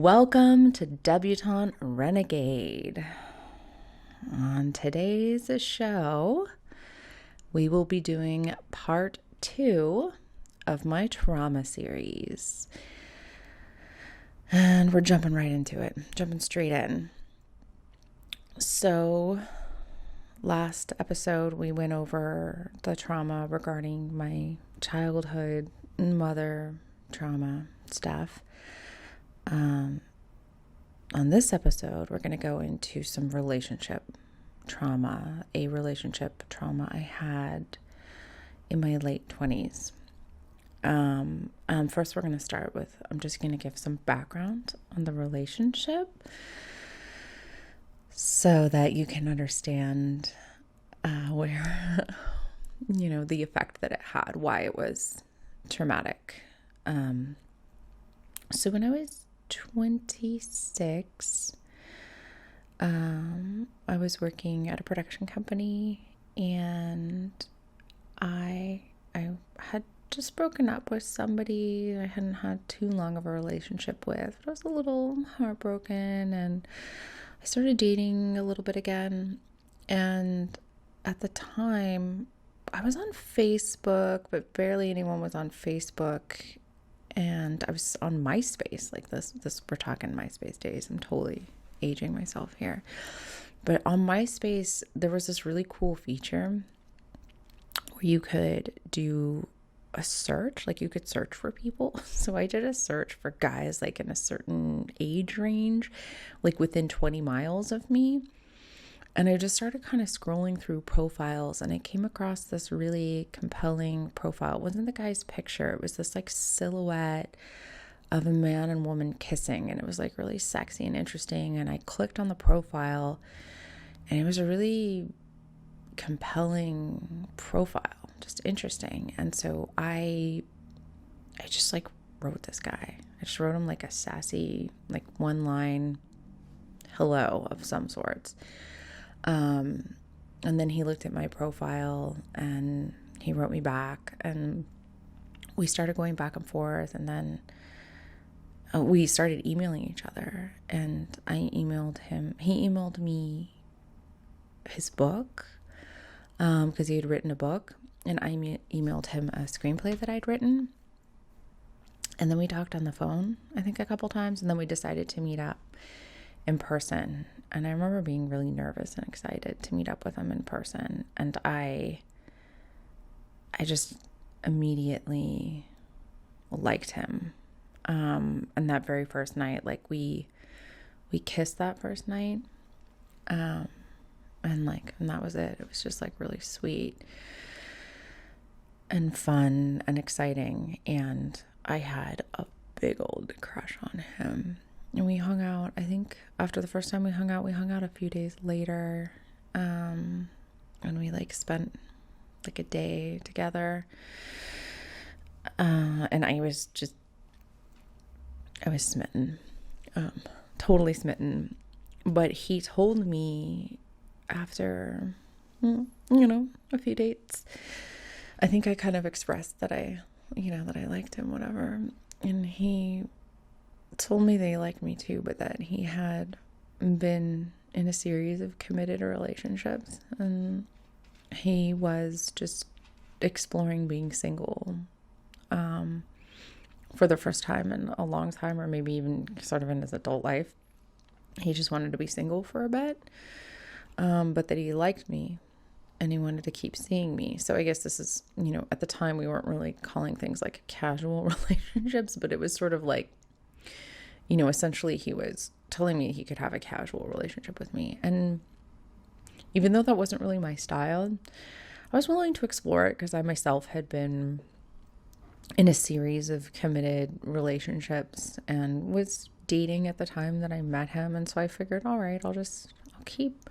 Welcome to Debutante Renegade. On today's show, we will be doing part 2 of my trauma series. And we're jumping right into it, jumping straight in. So, last episode, we went over the trauma regarding my childhood, mother trauma stuff. On this episode, we're going to go into some relationship trauma, a relationship trauma I had in my late 20s. First, we're going to start with, I'm just going to give some background on the relationship so that you can understand where, the effect that it had, why it was traumatic. So when I was 26, I was working at a production company, and I had just broken up with somebody I hadn't had too long of a relationship with. I was a little heartbroken, and I started dating a little bit again. And at the time, I was on Facebook, but barely anyone was on Facebook. And I was on MySpace, like this we're talking MySpace days. I'm totally aging myself here. But on MySpace, there was this really cool feature where you could do a search, like you could search for people. So I did a search for guys like in a certain age range, like within 20 miles of me. And I just started kind of scrolling through profiles, and I came across this really compelling profile. It wasn't the guy's picture. It was this like silhouette of a man and woman kissing, and it was like really sexy and interesting. And I clicked on the profile, and it was a really compelling profile, just interesting. And so I just like wrote this guy. I just wrote him like a sassy, like one line hello of some sorts. And then he looked at my profile and he wrote me back, and we started going back and forth, and then we started emailing each other, and I emailed him. He emailed me his book, because he had written a book, and I emailed him a screenplay that I'd written. And then we talked on the phone, I think a couple times, and then we decided to meet up in person. And I remember being really nervous and excited to meet up with him in person. And I just immediately liked him. And that very first night, like we kissed that first night. And that was it. It was just like really sweet and fun and exciting. And I had a big old crush on him. And we hung out, I think after the first time we hung out a few days later. And we like spent like a day together. And I was smitten, totally smitten. But he told me after, a few dates, I think I kind of expressed that I liked him, whatever. And he told me that he liked me too, but that he had been in a series of committed relationships, and he was just exploring being single for the first time in a long time, or maybe even sort of in his adult life. He just wanted to be single for a bit, but that he liked me and he wanted to keep seeing me. So I guess this is, at the time we weren't really calling things like casual relationships, but it was sort of like, essentially he was telling me he could have a casual relationship with me. And even though that wasn't really my style, I was willing to explore it because I myself had been in a series of committed relationships and was dating at the time that I met him. And so I figured, all right, I'll keep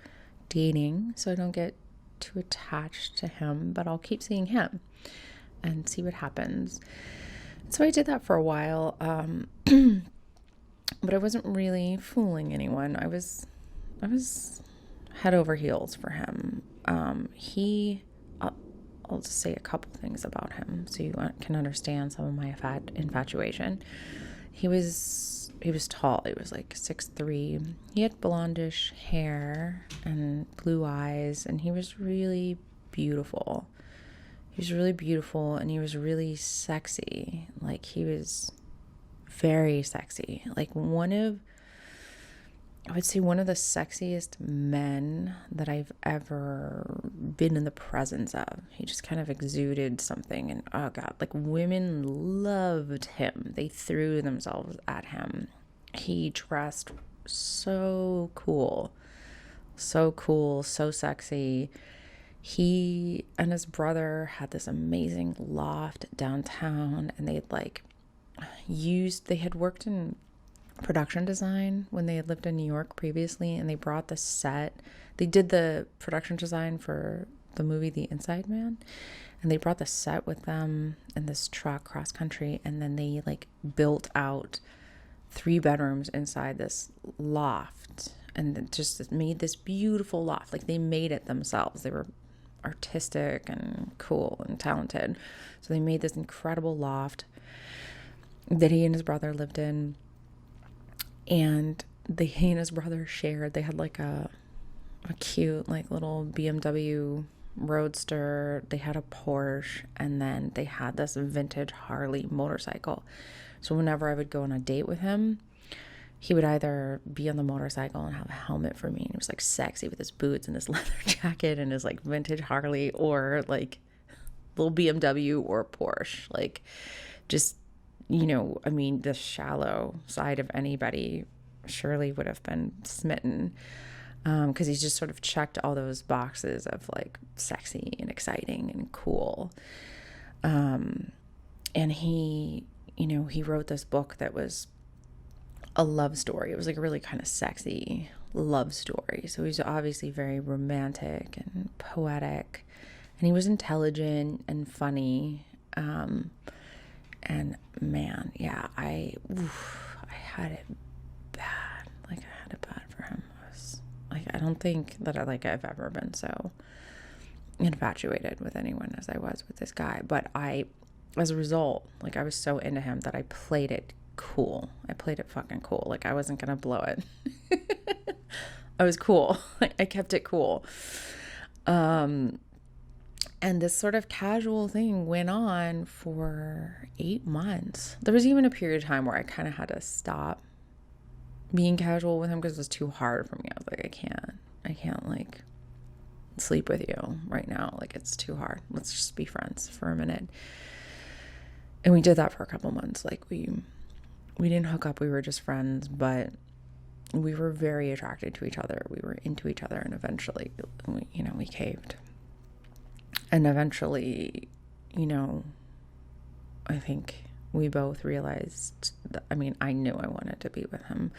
dating so I don't get too attached to him, but I'll keep seeing him and see what happens. So I did that for a while. But I wasn't really fooling anyone. I was head over heels for him. I'll just say a couple things about him so you can understand some of my infatuation. He was tall. He was like 6'3". He had blondish hair and blue eyes, and he was really beautiful. He was really beautiful, and he was really sexy. Like, he was very sexy. Like, I would say one of the sexiest men that I've ever been in the presence of. He just kind of exuded something, and oh God, like, women loved him. They threw themselves at him. He dressed so cool, so sexy. He and his brother had this amazing loft downtown, and they had worked in production design when they had lived in New York previously, and they brought the set. They did the production design for the movie The Inside Man, and they brought the set with them in this truck cross country, and then they like built out 3 bedrooms inside this loft, and it just made this beautiful loft. Like, they made it themselves. They were artistic and cool and talented, so they made this incredible loft that he and his brother lived in. And he and his brother shared. They had like a cute like little BMW Roadster. They had a Porsche, and then they had this vintage Harley motorcycle. So whenever I would go on a date with him, he would either be on the motorcycle and have a helmet for me, and he was like sexy with his boots and his leather jacket and his like vintage Harley, or like little BMW or Porsche. Like, just, I mean, the shallow side of anybody surely would have been smitten, because he's just sort of checked all those boxes of like sexy and exciting and cool. And he wrote this book that was a love story. It was like a really kind of sexy love story. So he's obviously very romantic and poetic, and he was intelligent and funny. And man, yeah, I had it bad. Like, I had it bad for him. I don't think that I've ever been so infatuated with anyone as I was with this guy. But as a result, like, I was so into him that I played it cool. I played it fucking cool. Like, I wasn't gonna blow it. I was cool. I kept it cool. And this sort of casual thing went on for 8 months. There was even a period of time where I kind of had to stop being casual with him because it was too hard for me. I was like, I can't like sleep with you right now. Like, it's too hard. Let's just be friends for a minute. And we did that for a couple months. Like, we didn't hook up. We were just friends, but we were very attracted to each other. We were into each other, and eventually, we caved. And eventually, I think we both realized that, I mean, I knew I wanted to be with him,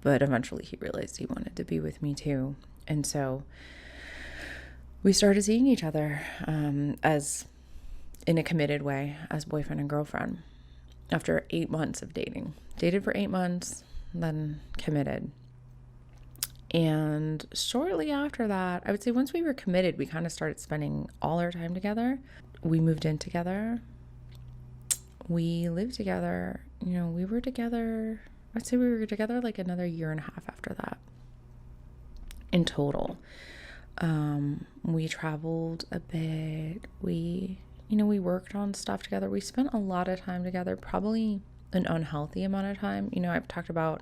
but eventually he realized he wanted to be with me too. And so we started seeing each other as in a committed way, as boyfriend and girlfriend, after 8 months of dating. Dated for 8 months, then committed. And shortly after that, I would say once we were committed, we kind of started spending all our time together. We moved in together. We lived together. We were together, I'd say we were together like another 1.5 years after that in total. We traveled a bit. We worked on stuff together. We spent a lot of time together, probably an unhealthy amount of time. I've talked about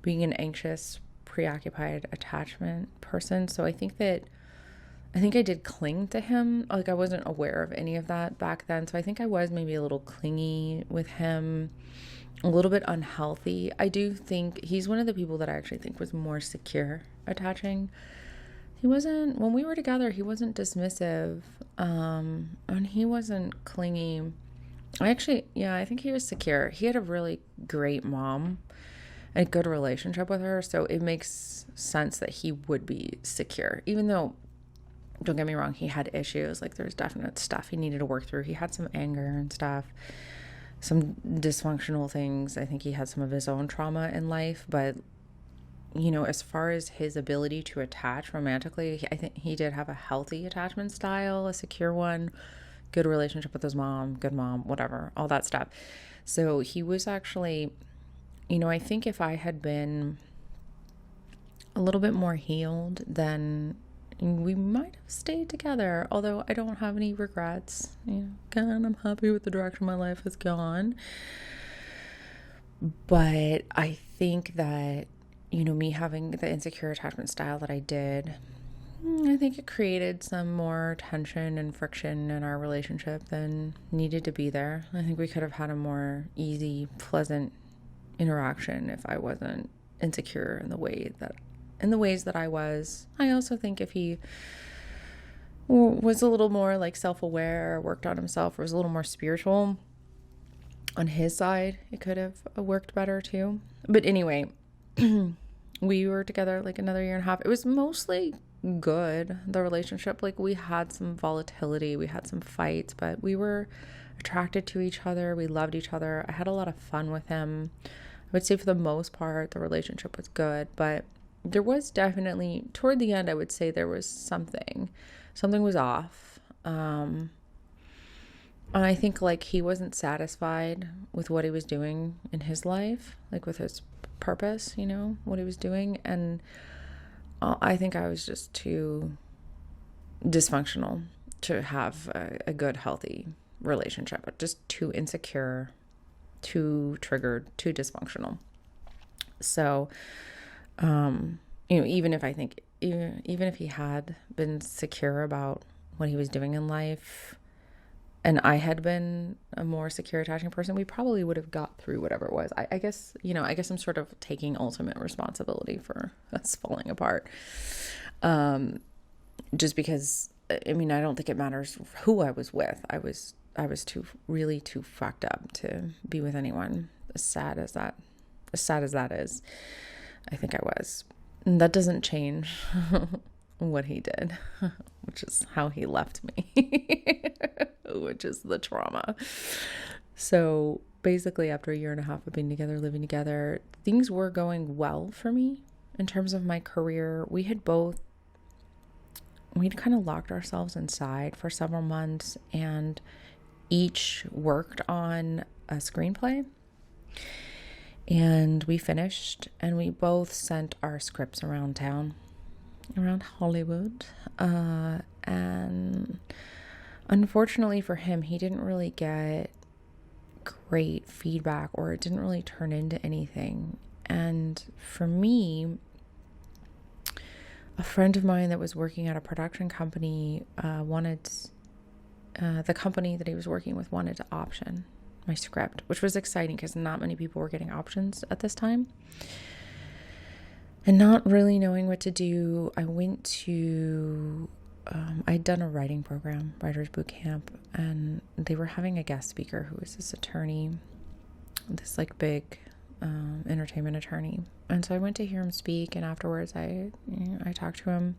being an anxious, preoccupied attachment person. So I think I did cling to him. Like, I wasn't aware of any of that back then. So I think I was maybe a little clingy with him, a little bit unhealthy. I do think he's one of the people that I actually think was more secure attaching. When we were together, he wasn't dismissive, and he wasn't clingy. I think he was secure. He had a really great mom, a good relationship with her, so it makes sense that he would be secure, even though, don't get me wrong, he had issues. Like, there's definite stuff he needed to work through. He had some anger and stuff, some dysfunctional things. I think he had some of his own trauma in life, but as far as his ability to attach romantically, I think he did have a healthy attachment style, a secure one, good relationship with his mom, good mom, whatever, all that stuff. So he was actually I think if I had been a little bit more healed, then we might have stayed together. Although I don't have any regrets. Again, I'm happy with the direction my life has gone. But I think that, me having the insecure attachment style that I did, I think it created some more tension and friction in our relationship than needed to be there. I think we could have had a more easy, pleasant interaction if I wasn't insecure in the ways that I was. I also think if he was a little more like self-aware, worked on himself, or was a little more spiritual on his side, it could have worked better too. But anyway, we were together like another year and a half. It was mostly good, the relationship. Like, we had some volatility, we had some fights, but we were attracted to each other. We loved each other. I had a lot of fun with him. I would say for the most part, the relationship was good, but there was definitely, toward the end, I would say there was something was off. And I think like he wasn't satisfied with what he was doing in his life, like with his purpose, what he was doing. And I think I was just too dysfunctional to have a good, healthy relationship. Just too insecure, too triggered, too dysfunctional. So, even if he had been secure about what he was doing in life, and I had been a more secure, attaching person, we probably would have got through whatever it was. I guess I'm sort of taking ultimate responsibility for us falling apart. Just because, I don't think it matters who I was with. I was too fucked up to be with anyone. As sad as that is, I think I was. And that doesn't change what he did, which is how he left me, which is the trauma. So basically, after a year and a half of being together, living together, things were going well for me in terms of my career. We'd kind of locked ourselves inside for several months and each worked on a screenplay. And we finished, and we both sent our scripts around town, around Hollywood. And unfortunately for him, he didn't really get great feedback, or it didn't really turn into anything. And for me, a friend of mine that was working at a production company the company that he was working with wanted to option my script, which was exciting because not many people were getting options at this time. And not really knowing what to do, I went to, I'd done a writing program, writer's boot camp, and they were having a guest speaker who was this attorney, this like big entertainment attorney. And so I went to hear him speak, and afterwards I talked to him,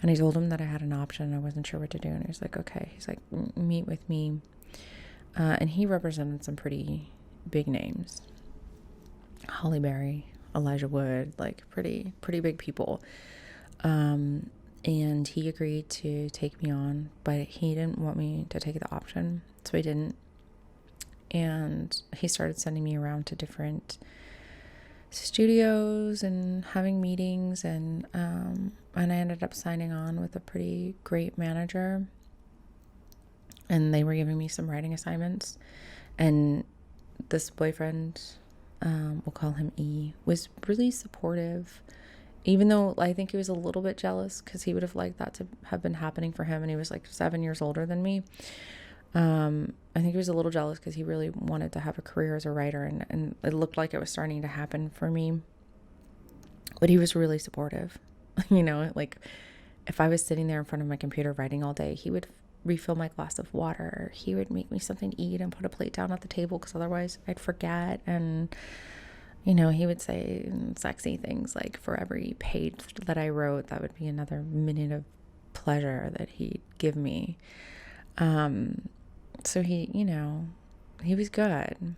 and I told him that I had an option. I wasn't sure what to do, and he was like, okay. He's like, meet with me. And he represented some pretty big names. Halle Berry, Elijah Wood, like pretty big people. And he agreed to take me on, but he didn't want me to take the option, so he didn't. And he started sending me around to different studios and having meetings, and I ended up signing on with a pretty great manager. And they were giving me some writing assignments. And this boyfriend, we'll call him E, was really supportive. Even though I think he was a little bit jealous because he would have liked that to have been happening for him. And he was like 7 years older than me. I think he was a little jealous because he really wanted to have a career as a writer. And it looked like it was starting to happen for me. But he was really supportive. Like if I was sitting there in front of my computer writing all day, he would refill my glass of water. He would make me something to eat and put a plate down at the table because otherwise I'd forget. And he would say sexy things like, for every page that I wrote, that would be another minute of pleasure that he'd give me. So he was good.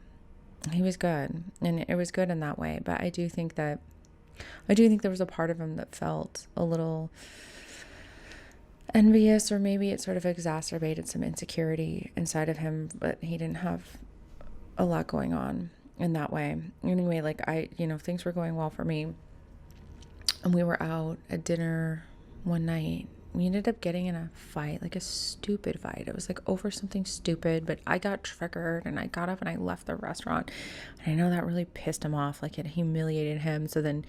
He was good, and it was good in that way. But I do think there was a part of him that felt a little envious, or maybe it sort of exacerbated some insecurity inside of him, but he didn't have a lot going on. in that way. Anyway, like things were going well for me. And we were out at dinner one night. We ended up getting in a fight, like a stupid fight. It was like over something stupid, but I got triggered and I got up and I left the restaurant. And I know that really pissed him off, like it humiliated him. So then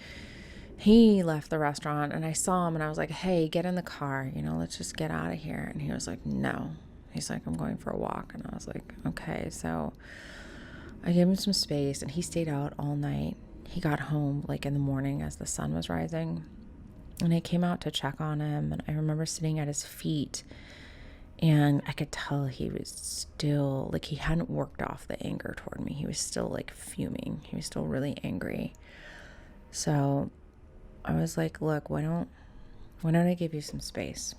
he left the restaurant and I saw him and I was like, hey, get in the car, let's just get out of here. And he was like, no. He's like, I'm going for a walk. And I was like, okay. So I gave him some space and he stayed out all night. He got home like in the morning as the sun was rising. And I came out to check on him, and I remember sitting at his feet, and I could tell he was still, like, he hadn't worked off the anger toward me. He was still, like, fuming. He was still really angry. So I was like, look, why don't I give you some space?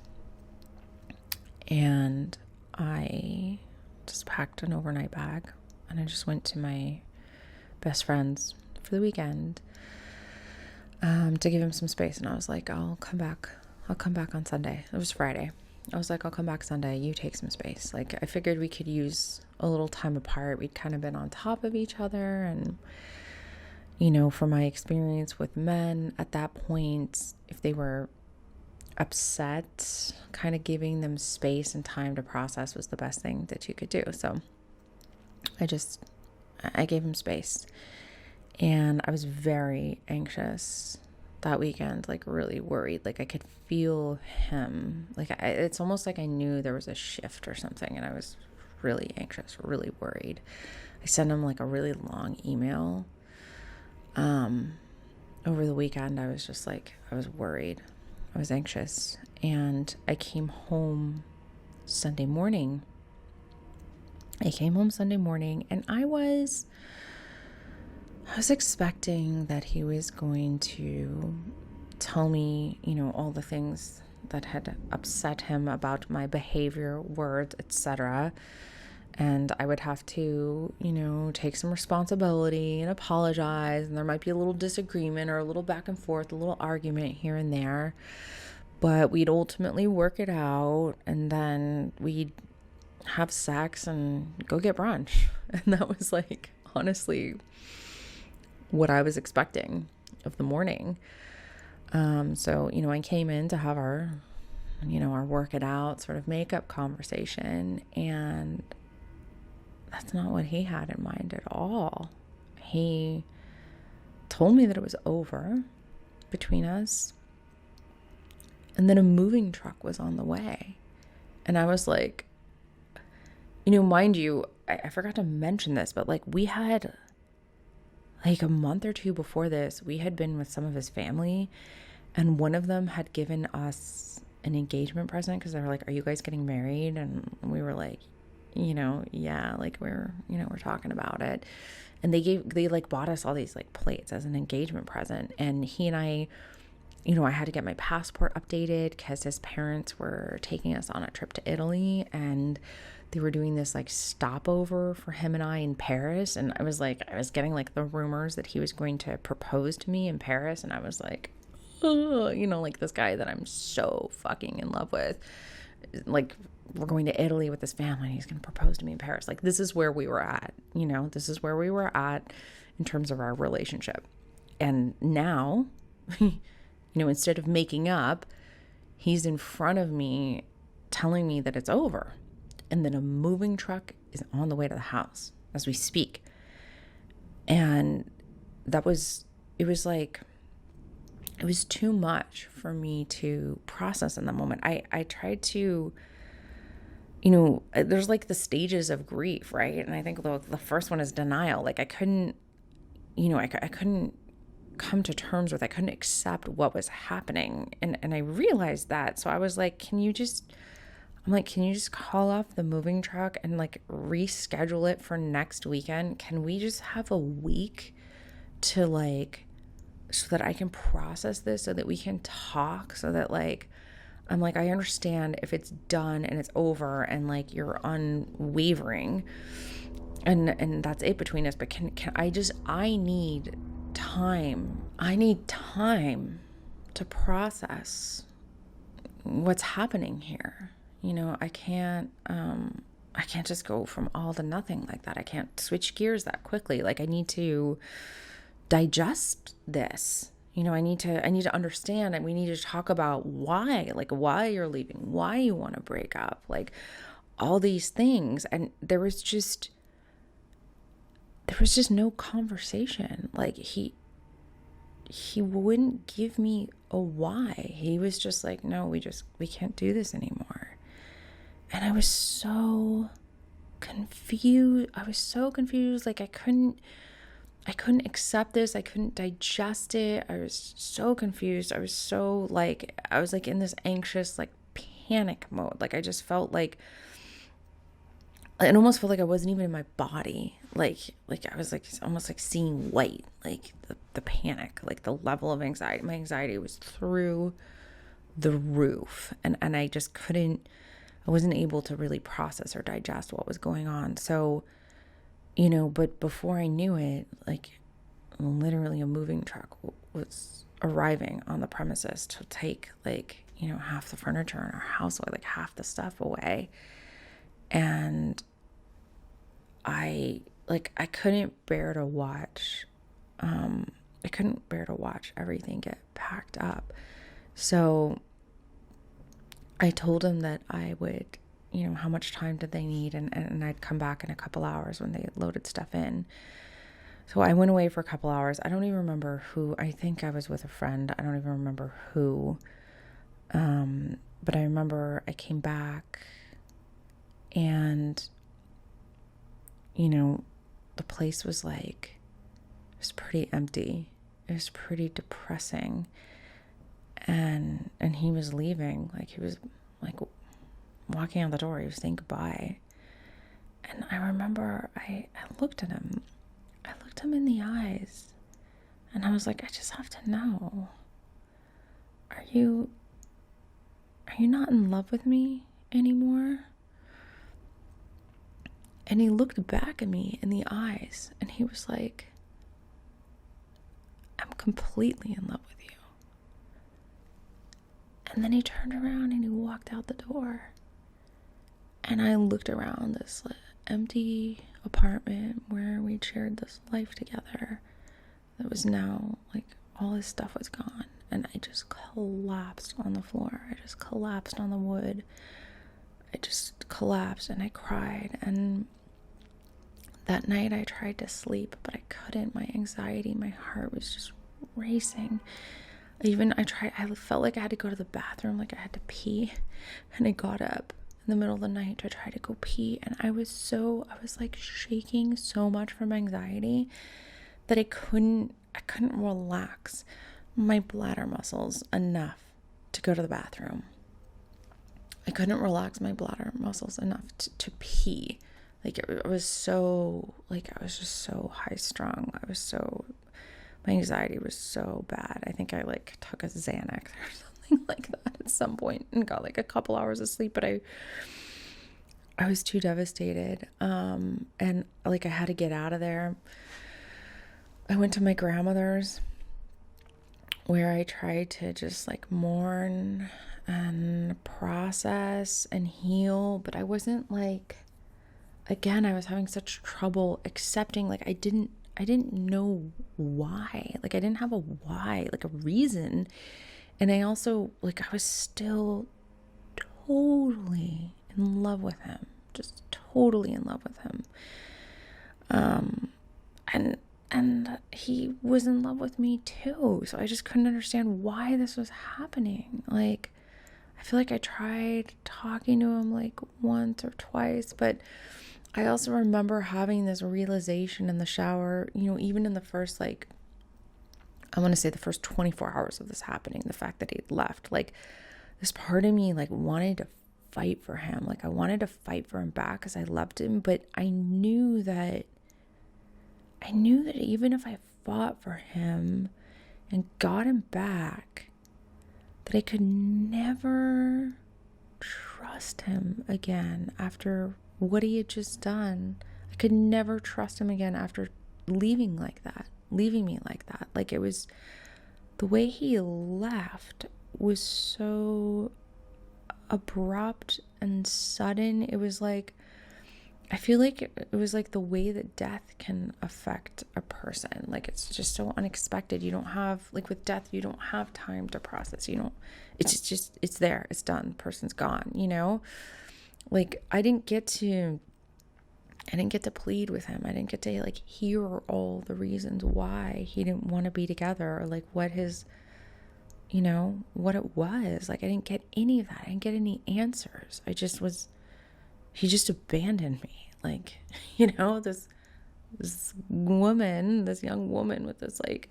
And I just packed an overnight bag, and I just went to my best friend's for the weekend. To give him some space. And I was like, I'll come back on Sunday. It was Friday. I was like, I'll come back Sunday. You take some space. Like, I figured we could use a little time apart. We'd kind of been on top of each other. And, from my experience with men at that point, if they were upset, kind of giving them space and time to process was the best thing that you could do. So I gave him space. And I was very anxious that weekend, like really worried. Like I could feel him. Like it's almost like I knew there was a shift or something. And I was really anxious, really worried. I sent him like a really long email. Over the weekend, I was just like, I was worried. I was anxious. And I came home Sunday morning. And I was expecting that he was going to tell me, all the things that had upset him about my behavior, words, etc. And I would have to, take some responsibility and apologize. And there might be a little disagreement or a little back and forth, a little argument here and there. But we'd ultimately work it out. And then we'd have sex and go get brunch. And that was like, honestly, what I was expecting of the morning. So, I came in to have our work it out sort of makeup conversation, and that's not what he had in mind at all. He told me that it was over between us, and then a moving truck was on the way. And I was like, mind you, I forgot to mention this, but like we had like a month or two before this, we had been with some of his family, and one of them had given us an engagement present because they were like, are you guys getting married? And we were like, yeah, like we're talking about it. And they like bought us all these like plates as an engagement present. And he and I had to get my passport updated because his parents were taking us on a trip to Italy, and they were doing this like stopover for him and I in Paris. And I was getting like the rumors that he was going to propose to me in Paris. And I was like, oh, like this guy that I'm so fucking in love with, like we're going to Italy with his family and he's going to propose to me in Paris. Like this is where we were at, this is where we were at in terms of our relationship. And now, instead of making up, he's in front of me telling me that it's over. And then a moving truck is on the way to the house as we speak. And it was too much for me to process in the moment. I tried to, there's like the stages of grief, right? And I think the first one is denial. Like I couldn't come to terms with, I couldn't accept what was happening. And I realized that. So I was like, can you just call off the moving truck and like reschedule it for next weekend? Can we just have a week to like, so that I can process this, so that we can talk, so that like, I'm like, I understand if it's done and it's over and like you're unwavering and that's it between us. But I need time. I need time to process what's happening here. I can't I can't just go from all to nothing like that. I can't switch gears that quickly. Like, I need to digest this. I need to understand, and we need to talk about why you're leaving, why you want to break up, like all these things. And there was just no conversation. Like, he wouldn't give me a why. He was just like, no, we can't do this anymore. And I was so confused. Like, I couldn't accept this. I couldn't digest it. I was so confused. I was in this anxious, like, panic mode. Like, I just felt like, it almost felt like I wasn't even in my body. Like I was like, it's almost like seeing white, like the panic, like the level of anxiety. My anxiety was through the roof. And I just I wasn't able to really process or digest what was going on. So, but before I knew it, like, literally a moving truck was arriving on the premises to take, like, half the furniture in our house away, like half the stuff away. And I couldn't bear to watch, everything get packed up. So I told him that I would, how much time did they need? And I'd come back in a couple hours when they loaded stuff in. So I went away for a couple hours. I don't even remember who. I think I was with a friend. I don't even remember who. But I remember I came back, and the place was like, it was pretty empty. It was pretty depressing. And he was leaving. Like, he was like walking out the door. He was saying goodbye. And I remember I looked at him. I looked him in the eyes, and I was like, I just have to know. Are you not in love with me anymore? And he looked back at me in the eyes, and he was like, I'm completely in love with you. And then he turned around and he walked out the door. And I looked around this empty apartment where we'd shared this life together. That was now, like, all his stuff was gone. And I just collapsed on the floor. I just collapsed on the wood. I just collapsed, and I cried. And that night I tried to sleep, but I couldn't. My anxiety, my heart was just racing. I felt like I had to go to the bathroom, like I had to pee. And I got up in the middle of the night to try to go pee. And I was like shaking so much from anxiety that I couldn't relax my bladder muscles enough to go to the bathroom. I couldn't relax my bladder muscles enough to pee. Like, it was so, like, I was just so high strung. My anxiety was so bad. I think I, like, took a Xanax or something like that at some point and got, like, a couple hours of sleep, but I was too devastated. And, like, I had to get out of there. I went to my grandmother's, where I tried to just, like, mourn and process and heal, but I wasn't, like, again, I was having such trouble accepting. Like, I didn't know why. Like, I didn't have a why, like a reason. And I also, like, I was still totally in love with him, just totally in love with him. And he was in love with me too. So I just couldn't understand why this was happening. Like, I feel like I tried talking to him like once or twice, but I also remember having this realization in the shower, even in the first, like, I want to say the first 24 hours of this happening, the fact that he'd left, like, this part of me, like, wanted to fight for him. Like, I wanted to fight for him back because I loved him, but I knew that even if I fought for him and got him back, that I could never trust him again after what he had just done. I could never trust him again after leaving me like that. Like, it was, the way he left was so abrupt and sudden. It was like I feel like it was like the way that death can affect a person. Like, it's just so unexpected. You don't have, like, with death, you don't have time to process. You don't, it's there. It's done. The person's gone, you know? Like, I didn't get to plead with him. I didn't get to, like, hear all the reasons why he didn't want to be together, or like what his, you know, what it was. Like, I didn't get any of that. I didn't get any answers. He just abandoned me. Like, you know, this young woman with this, like,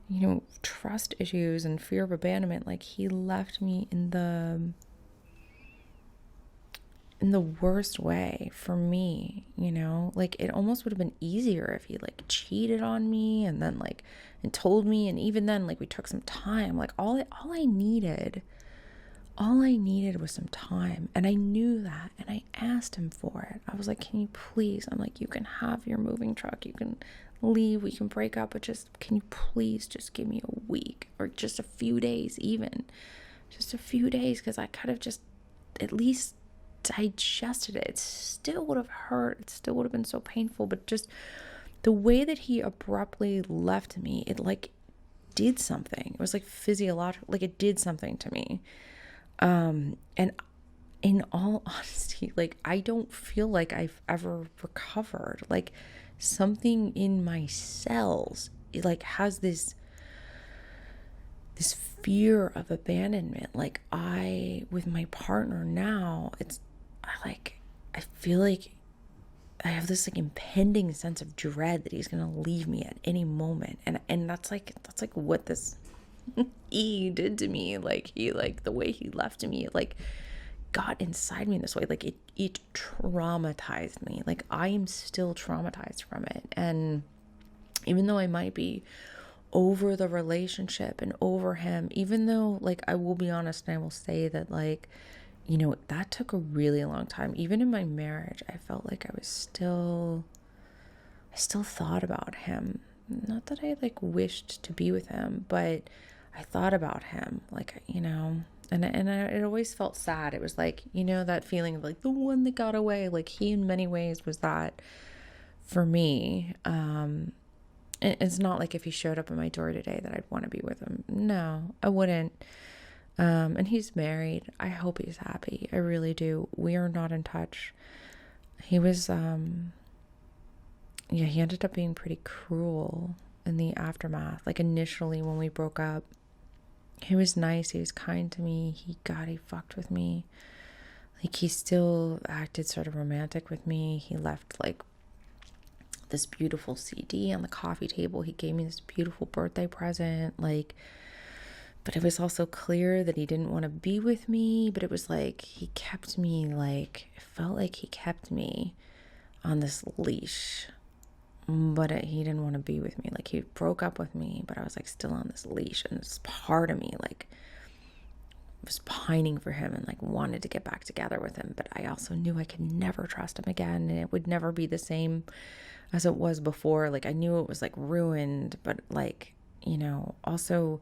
you know, trust issues and fear of abandonment. Like, he left me in the worst way for me, you know? Like, it almost would have been easier if he, like, cheated on me and then, like, and told me, and even then, like, we took some time. Like, all I needed was some time, and I knew that, and I asked him for it. I was like, can you please, I'm like, you can have your moving truck, you can leave, we can break up, but just, can you please just give me a week, or just a few days, even just a few days, because I could have just at least digested it. It still would have hurt, it still would have been so painful, but just the way that he abruptly left me, it, like, did something. It was like physiological, like, it did something to me. And in all honesty, like, I don't feel like I've ever recovered. Like, something in my cells, it, like, has this fear of abandonment. Like, with my partner now, I feel like I have this, like, impending sense of dread that he's gonna leave me at any moment, and that's like what this E did to me. Like, he, like, the way he left me, like, got inside me in this way. Like, it traumatized me. Like, I am still traumatized from it. And even though I might be over the relationship and over him, even though, like, I will be honest and I will say that, like, you know, that took a really long time. Even in my marriage, I felt like I still thought about him. Not that I, like, wished to be with him, but I thought about him, like, you know, and it always felt sad. It was like, you know, that feeling of, like, the one that got away. Like, he in many ways was that for me. It's not like if he showed up at my door today that I'd want to be with him. No, I wouldn't. And he's married. I hope he's happy. I really do. We are not in touch. He was, he ended up being pretty cruel in the aftermath. Like, initially when we broke up, he was nice. He was kind to me. He fucked with me. Like, he still acted sort of romantic with me. He left, like, this beautiful CD on the coffee table. He gave me this beautiful birthday present. Like, but it was also clear that he didn't want to be with me. But it was like, he kept me, like, it felt like he kept me on this leash. But he didn't want to be with me. Like, he broke up with me, but I was, like, still on this leash, and this part of me, like, was pining for him and, like, wanted to get back together with him. But I also knew I could never trust him again, and it would never be the same as it was before. Like, I knew it was, like, ruined, but, like, you know, also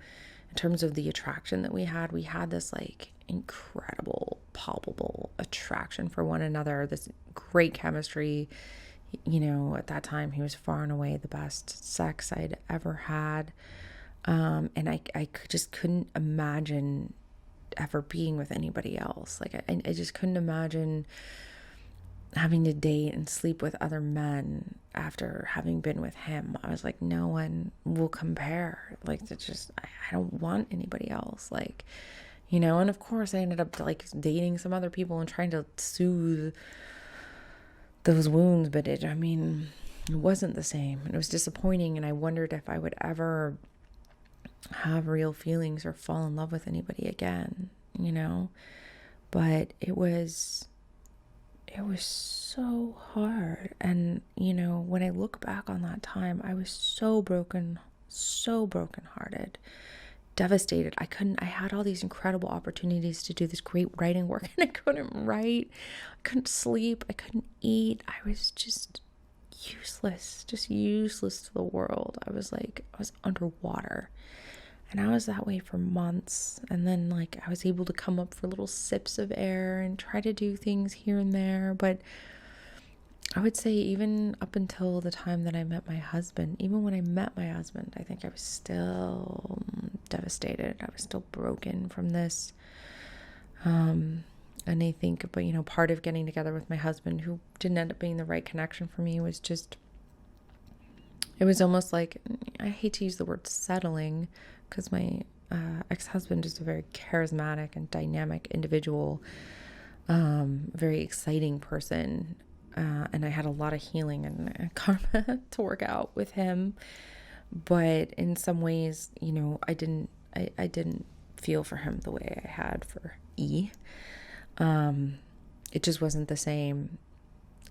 in terms of the attraction that we had this, like, incredible, palpable attraction for one another, this great chemistry. You know, at that time, he was far and away the best sex I'd ever had. And I just couldn't imagine ever being with anybody else. Like, I just couldn't imagine having to date and sleep with other men after having been with him. I was like, no one will compare. Like, it's just, I don't want anybody else. Like, you know, and of course I ended up, like, dating some other people and trying to soothe those wounds, but it wasn't the same. It was disappointing, and I wondered if I would ever have real feelings or fall in love with anybody again, you know. But it was so hard. And, you know, when I look back on that time, I was so brokenhearted, devastated. I had all these incredible opportunities to do this great writing work, and I couldn't write, I couldn't sleep, I couldn't eat. I was just useless to the world. I was underwater, and I was that way for months. And then, like, I was able to come up for little sips of air and try to do things here and there, but I would say even up until the time that I met my husband, even when I met my husband, I think I was still devastated. I was still broken from this. And I think, but part of getting together with my husband, who didn't end up being the right connection for me, was just, it was almost like, I hate to use the word settling, because my ex-husband is a very charismatic and dynamic individual, very exciting person. And I had a lot of healing and karma to work out with him. But in some ways, I didn't feel for him the way I had for E. It just wasn't the same.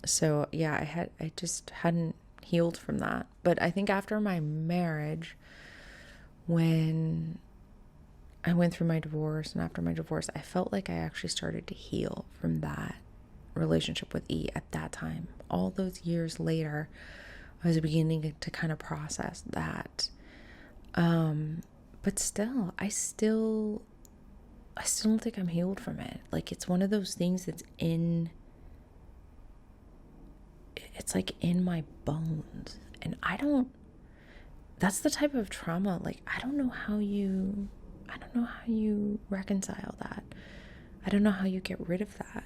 So yeah, I just hadn't healed from that. But I think after my marriage, when I went through my divorce, and after my divorce, I felt like I actually started to heal from that relationship with E at that time. All those years later, I was beginning to kind of process that. But still, I still don't think I'm healed from it. Like, it's one of those things that's it's like in my bones. And that's the type of trauma, like, I don't know how you reconcile that. I don't know how you get rid of that,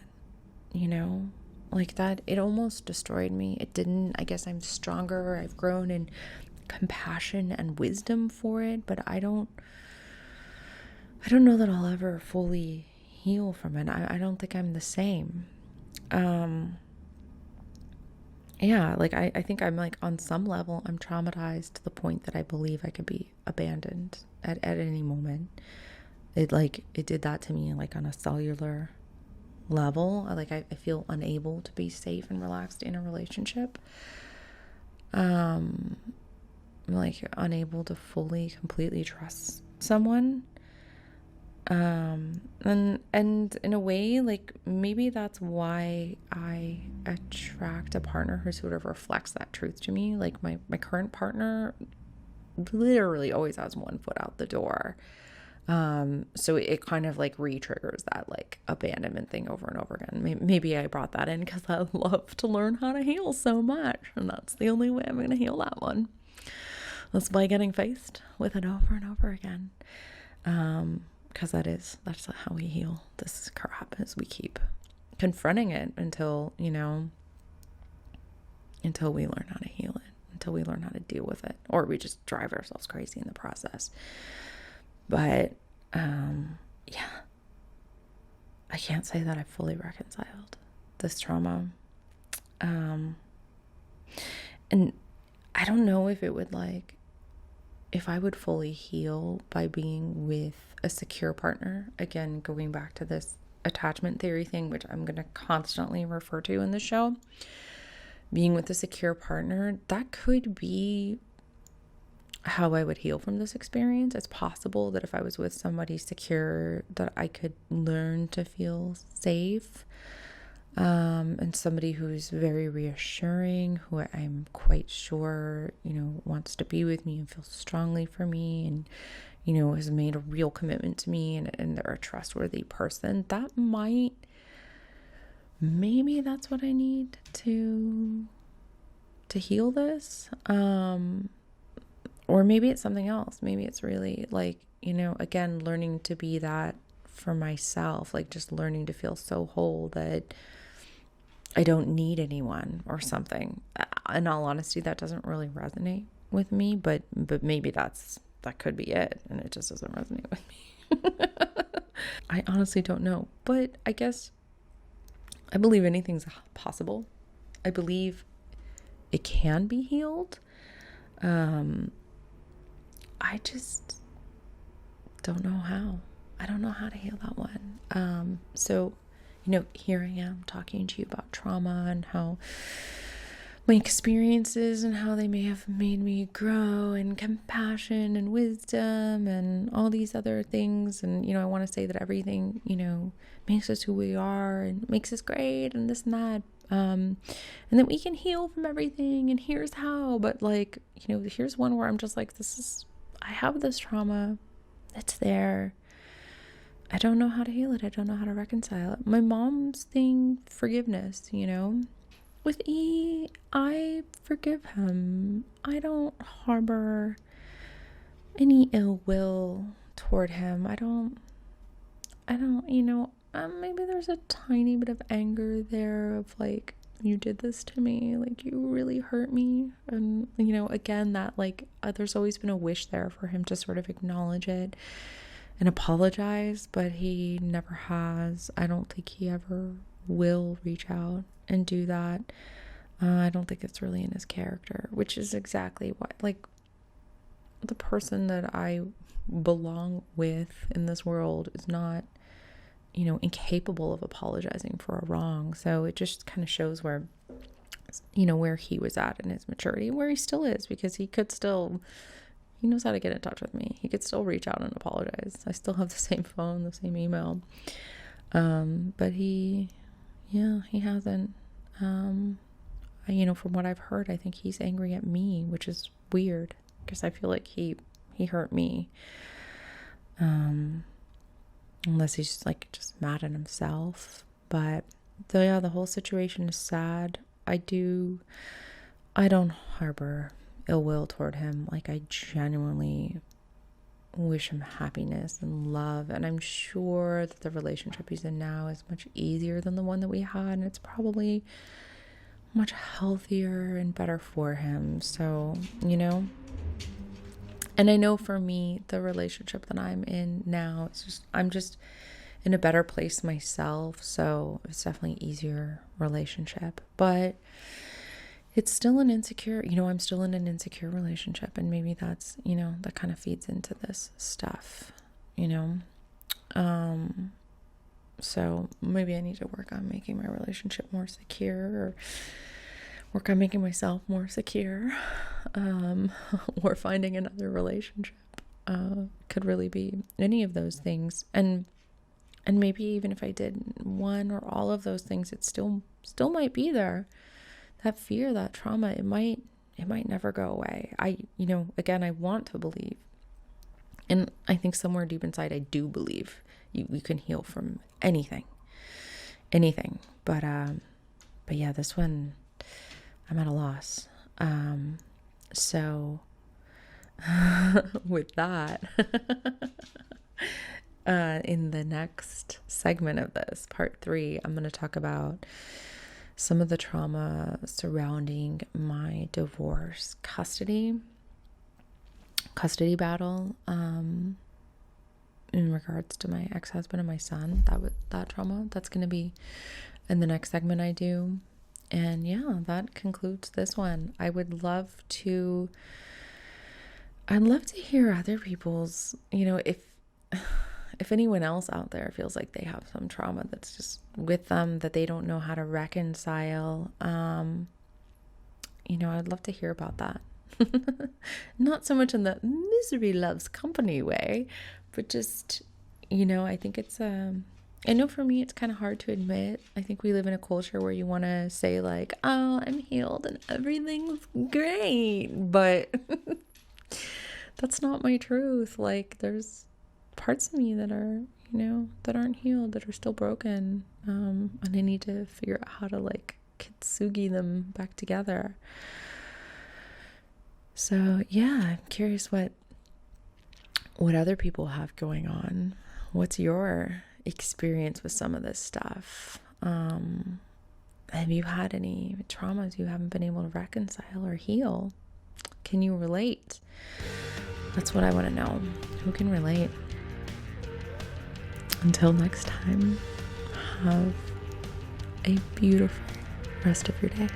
like that. It almost destroyed me. It didn't. I guess I'm stronger. I've grown in compassion and wisdom for it, but I don't know that I'll ever fully heal from it. I don't think I'm the same. Yeah, like I think I'm like, on some level, I'm traumatized to the point that I believe I could be abandoned at any moment. It did that to me, like on a cellular level. Like I feel unable to be safe and relaxed in a relationship. I'm like unable to fully, completely trust someone. And in a way, like, maybe that's why I attract a partner who sort of reflects that truth to me. Like my current partner literally always has one foot out the door. So it kind of like re-triggers that like abandonment thing over and over again. Maybe I brought that in because I love to learn how to heal so much, and that's the only way I'm going to heal that one. That's by getting faced with it over and over again. Because that's how we heal this crap, is we keep confronting it until we learn how to heal it, until we learn how to deal with it, or we just drive ourselves crazy in the process. But yeah, I can't say that I've fully reconciled this trauma. And I don't know if I would fully heal by being with a secure partner. Again, going back to this attachment theory thing, which I'm going to constantly refer to in the show. Being with a secure partner, that could be how I would heal from this experience. It's possible that if I was with somebody secure, that I could learn to feel safe. And somebody who's very reassuring, who I'm quite sure, wants to be with me and feels strongly for me, and, has made a real commitment to me, and they're a trustworthy person. Maybe that's what I need to heal this. Or maybe it's something else. Maybe it's really like, again, learning to be that for myself, like just learning to feel so whole that I don't need anyone or something. In all honesty, that doesn't really resonate with me, but maybe that could be it, and it just doesn't resonate with me. I honestly don't know, but I guess I believe anything's possible. I believe it can be healed. I just don't know how. I don't know how to heal that one. So here I am talking to you about trauma and how my experiences and how they may have made me grow in compassion and wisdom and all these other things. And, I want to say that everything, makes us who we are and makes us great and this and that. And that we can heal from everything, and here's how. But here's one where I'm just like, I have this trauma. It's there. I don't know how to heal it. I don't know how to reconcile it. My mom's thing, forgiveness, with E, I forgive him. I don't harbor any ill will toward him. I don't, maybe there's a tiny bit of anger there of like, you did this to me, like you really hurt me. And, again, that like, there's always been a wish there for him to sort of acknowledge it and apologize, but he never has. I don't think he ever will reach out and do that. I don't think it's really in his character, which is exactly what, like, the person that I belong with in this world is not, incapable of apologizing for a wrong. So it just kind of shows where, where he was at in his maturity, where he still is, because he knows how to get in touch with me. He could still reach out and apologize. I still have the same phone, the same email. But he hasn't. From what I've heard, I think he's angry at me, which is weird because I feel like he hurt me. Unless he's just mad at himself. But the whole situation is sad. I don't harbor ill will toward him. Like, I genuinely wish him happiness and love, and I'm sure that the relationship he's in now is much easier than the one that we had, and it's probably much healthier and better for him. So, and I know for me, the relationship that I'm in now, I'm just in a better place myself, so it's definitely an easier relationship. But it's still an insecure, I'm still in an insecure relationship, and maybe that's, that kind of feeds into this stuff, so maybe I need to work on making my relationship more secure, or work on making myself more secure, or finding another relationship. Could really be any of those things, and maybe even if I did one or all of those things, it still might be there. That fear, that trauma, it might never go away. Again, I want to believe, and I think somewhere deep inside I do believe you can heal from anything. But yeah, this one, I'm at a loss. So with that, in the next segment of this, part 3, I'm going to talk about some of the trauma surrounding my divorce custody battle, in regards to my ex-husband and my son. That trauma, that's going to be in the next segment I do. And yeah, that concludes this one. I'd love to hear other people's, if anyone else out there feels like they have some trauma that's just with them that they don't know how to reconcile, I'd love to hear about that. Not so much in the misery loves company way, but just, I think it's, I know for me, it's kind of hard to admit. I think we live in a culture where you want to say like, oh, I'm healed and everything's great, but that's not my truth. Like, there's parts of me that are, that aren't healed, that are still broken. And I need to figure out how to kitsugi them back together. So yeah, I'm curious what other people have going on. What's your experience with some of this stuff? Have you had any traumas you haven't been able to reconcile or heal? Can you relate? That's what I want to know. Who can relate? Until next time, have a beautiful rest of your day.